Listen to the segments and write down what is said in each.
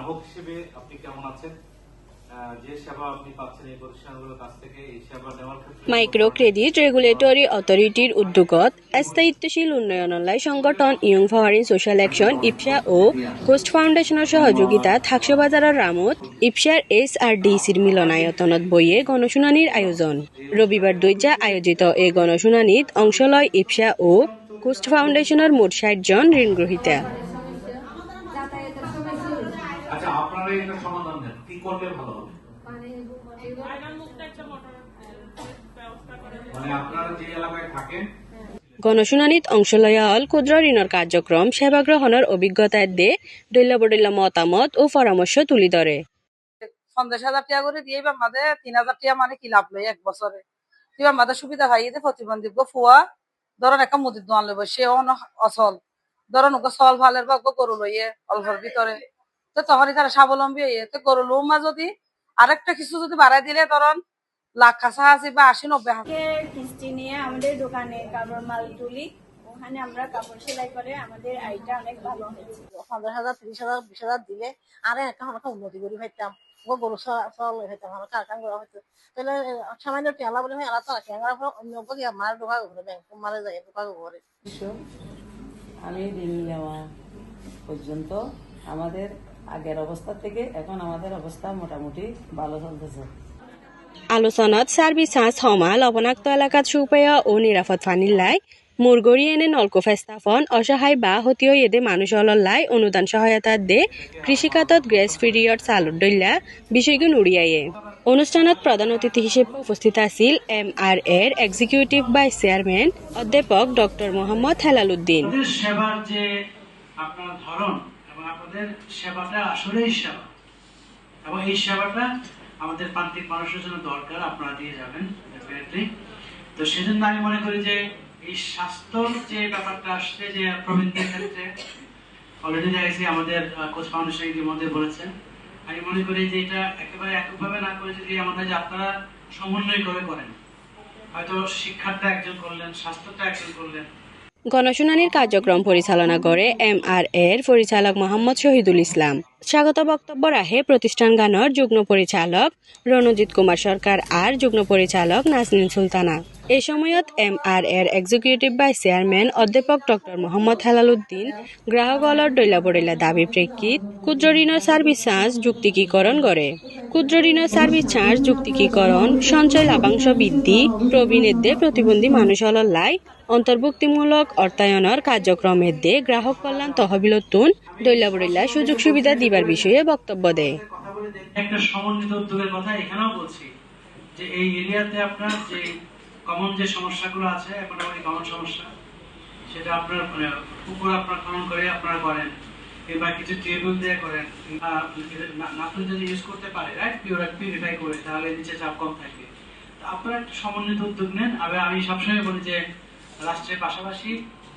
গ্রাহক হিসেবে আপনি কেমন আছেন? যে সেবা আপনি পাচ্ছেন এই প্রতিষ্ঠানগুলোর কাছ থেকে, এই সেবা নেওয়ার ক্ষেত্রে মাইক্রো ক্রেডিট রেগুলেটরি অথরিটির উদ্যোগত স্থায়িত্বশীল উন্নয়নলাই সংগঠন young foreign social action YPSA ও কোস্ট ফাউন্ডেশনের সহযোগিতাত হাকসবাজারের রামত ইপসার SRDCর মিলনায়তনত বইয়ে গণশুনানির আয়োজন। রবিবার দৈজা আয়োজিত এই গণশুনানিত অংশ লয় ইপসা ও কোস্ট ফাউন্ডেশনের মোট ৬০ জন ঋণগ্রহীতা। আচ্ছা, আপনারা এটা সমাধান দেন, কি করলে ভালো হবে? মানে আপনারা যে এলাকায় থাকেন। গণশুনানিত অংশ লয়া হল ক্ষুদ্র ঋণের কার্যক্রম সেবা গ্রহণের অভিজ্ঞতা দে ডৈল্লা মতামত ও পরামর্শ তুলি ধরে। 50,000 টাকা করে দিয়ে আমাদের 3,000 টাকা মানে কি লাভ লই এক বছরে তুই আমাদের সুবিধা পাই যে প্রতিবন্ধী ফুয়া ধরুন একটা মুদির দোকান লইব সে অচল ধরুন ওকে চল ভালের বা গরু লইয়ে অল্পর ভিতরে তো তখনই তারা স্বাবলম্বী হইয়ে তো গরু লোমা যদি আরেকটা কিছু যদি বাড়াই দিলে ধরুন লাখ কাছাকাছি বা 80-90 কিস্তি নিয়ে আমাদের দোকানে কাপড় মাল তুলি, ওখানে আমরা কাপড় সেলাই করে আমাদের আয়টা অনেক ভালো হয়েছে। 15,000 30,000 20,000 দিলে আরে একটা উন্নতি করি পাইতাম ও গরু চল হইতাম আমার কারখান করা হইতো তাহলে সামান্য পেলা বলে আমি আলাদা রাখি আমার অন্য মার ঢোকা ঘুরে ব্যাংক মারে যায় ঢোকা ঘুরে। আমি ঋণ নেওয়া পর্যন্ত আমাদের আগের অবস্থা থেকে এখন আমাদের অবস্থা মোটামুটি ভালো চলতেছে। আলোচনাত সার্ভিস চার্জ হমা লবণাক্ত এলাকাত সুপেয় ও নিরাপদ ফানির লাই মুরগরি এনে নলকূপ স্থাপন অসহায় বা হতীয় এদে মানুষ লাই অনুদান সহায়তা দে কৃষিখাতত গ্রেস পিরিয়ড চালুর দল্যা বিষয়গুণ উড়িয়ায়ে। অনুষ্ঠানত প্রধান অতিথি হিসেবে উপস্থিত আছিল MRA-র এক্সিকিউটিভ ভাইস চেয়ারম্যান অধ্যাপক ডক্টর মোহাম্মদ হেলাল উদ্দিন। সেবার যে আপনার ধরন এবং আপনাদের সেবাটা আসলেই সেবা এবং এই সেবাটা আমাদের প্রান্তিক মানুষের জন্য দরকার, আপনারা দিয়ে যাবেন ডেফিনেটলি। তো সেজন্য আমি মনে করি যে এই স্বাস্থ্যর যে ব্যাপারটা আসছে যে প্রবীণদের ক্ষেত্রে অলরেডি দেখেছি আমাদের কোচ ফাউন্ডেশন ইতিমধ্যে বলেছেন। আমি মনে করি যে এটা একেবারে এককভাবে না করে যদি আমাদের যে আপনারা সমন্বয় করে করেন, হয়তো শিক্ষাটা একজন করলেন, স্বাস্থ্যটা একজন করলেন। গণশুনানির কার্যক্রম পরিচালনা করে MRA-র পরিচালক মোহাম্মদ শহীদুল ইসলাম। স্বাগত বক্তব্য রাখে প্রতিষ্ঠানগানের যুগ্ম পরিচালক রণজিৎ কুমার সরকার আর যুগ্ম পরিচালক নাজনীন সুলতানা। এই সময়ত MRA-র এক্সিকিউটিভ ভাইস চেয়ারম্যান অধ্যাপক ডক্টর মোহাম্মদ হেলাল উদ্দিন গ্রাহকলর দৈলা দাবি প্রেক্ষিত ক্ষুদ্র ঋণের সার্ভিস চার্জ যুক্তিকীকরণ করে। ক্ষুদ্র ঋণের সার্ভিস চার্জ যুক্তিকীকরণ সঞ্চয় লাভাংশ বৃদ্ধি প্রবীণের প্রতিবন্ধী মানুষ লাই অন্তর্ভুক্তিমূলক অর্থায়নের কার্যক্রমের দিয়ে গ্রাহক কল্যাণ তহবিলতুন দৈলা সুযোগ সুবিধা দিবার বিষয়ে বক্তব্য দেয়। একটা সমন্বিত উদ্যোগের কথা এখানেও বলছি যে এই এরিয়াতে আপনার যে কমন যে সমস্যাগুলো আছে মোটামুটি কমন সমস্যা, সেটা আপনার পুকুর আপনার খনন করে আপনারা করেন কিংবা কিছু টিউবওয়েল দিয়ে করেন, নাতুন যদি ইউজ করতে পারে রাইট পিউরিফাই করে, তাহলে নিচে চাপ কম থাকবে। আপনারা একটা সমন্বিত উদ্যোগ নেন। আমি সবসময় বলি যে রাষ্ট্রের পাশাপাশি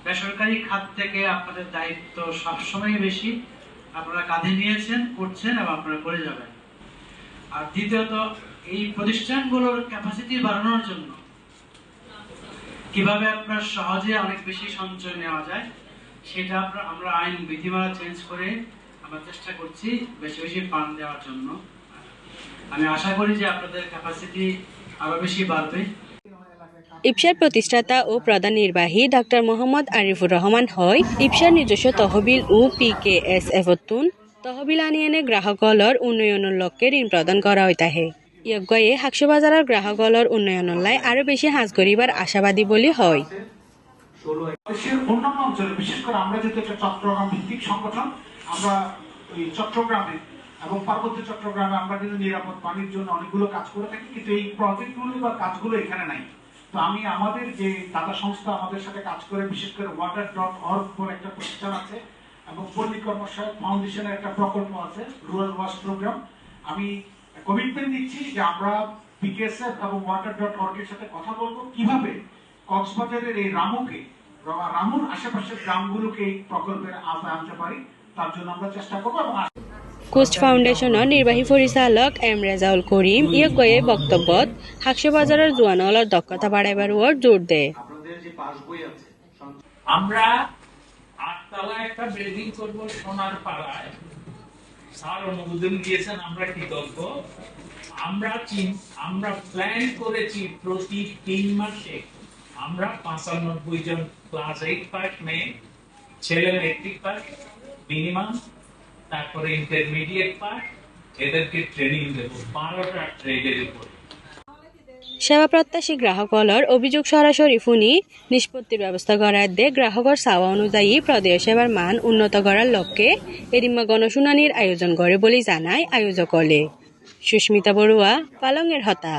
বেসরকারি খাত থেকে আপনাদের দায়িত্ব সবসময় বেশি, আপনারা কাঁধে নিয়েছেন, করছেন এবং আপনারা করে যাবেন। আর দ্বিতীয়ত এই প্রতিষ্ঠানগুলোর ক্যাপাসিটি বাড়ানোর জন্য কিভাবে আপনার সহজে অনেক বেশি সঞ্চয় নেওয়া যায় সেটা আমরা আইন বিধিমালা চেঞ্জ করে আমরা চেষ্টা করছি বেশি বেশি ফান্ড দেওয়ার জন্য। আমি আশা করি যে আপনাদের ক্যাপাসিটি আরো বেশি বাড়বে। ইপসার প্রতিষ্ঠাতা ও প্রধান নির্বাহী ডাক্তার মোহাম্মদ আরিফুর রহমান হয় ইপসার নিজস্ব তহবিল ও PKSF-তুন তহবিল আনি এনে গ্রাহকলর উন্নয়নের লক্ষ্যে ঋণ প্রদান করা হইতাহে। ইয়গয়ে হাকসবাজারের গ্রাহকলর উন্নয়নের লাই আরো বেশি হাজ করিবার আশাবাদী বলি হয়। দেশের অন্যান্য অঞ্চলে বিশেষ করে আমরা যেহেতু একটা চট্টগ্রাম ভিত্তিক সংগঠন, আমরা ওই চট্টগ্রামে এবং পার্বত্য চট্টগ্রামে আমরা কিন্তু নিরাপদ পানির জন্য অনেকগুলো কাজ করে থাকি, কিন্তু এই প্রজেক্টগুলো বা কাজগুলো এখানে নাই। তো আমি আমাদের যে দাদা সংস্থা আমাদের সাথে কাজ করে, বিশেষ করে water.org বলে একটা প্রতিষ্ঠান আছে এবং পল্লী কর্মসহায়ক ফাউন্ডেশনের একটা প্রকল্প আছে রুরাল ওয়াশ প্রোগ্রাম। আমি কমিটমেন্ট দিচ্ছি যে আমরা PKSF এবং water.org এর সাথে কথা বলবো কিভাবে কক্সবাজারের এই রামুর আশেপাশের গ্রামগুলোকে এই প্রকল্পের আওতায় আনতে পারি, তার জন্য আমরা চেষ্টা করবো। এবং কোস্ট ফাউন্ডেশনের নির্বাহী পরিচালক M রেজাউল করিম ইয়গয়ে বক্তব্যত হাকসবাজারের জোয়ানলর দক্ষতা বাড়াইবার উপর জোর দেয়। আমরা 8 তলা একটা বিল্ডিং করব সোনার পাড়ায়, স্যার অনুমোদন দিয়েছেন, আমরা কৃতজ্ঞ। আমরা প্ল্যান করেছি প্রতি 3 মাসে আমরা 95 জন ক্লাস 8 পাস মেয়ে, ছেলে মেট্রিক পাস মিনিমাম, তারপরে ইন্টারমিডিয়েট পাস, এদেরকে ট্রেনিং দেব 12টা ট্রেডের উপর। সেবা প্রত্যাশী গ্রাহকলৰ অভিযোগ সরাসরি শুনি নিষ্পত্তির ব্যবস্থা করার দিয়ে গ্রাহকৰ চাওয়া অনুযায়ী প্রদেয় সেবার মান উন্নত করার লক্ষ্যে এদিমা গণশুনানির আয়োজন করে বলে জানায় আয়োজকলে। সুস্মিতা বড়ুয়া, পালংয়ের হতা।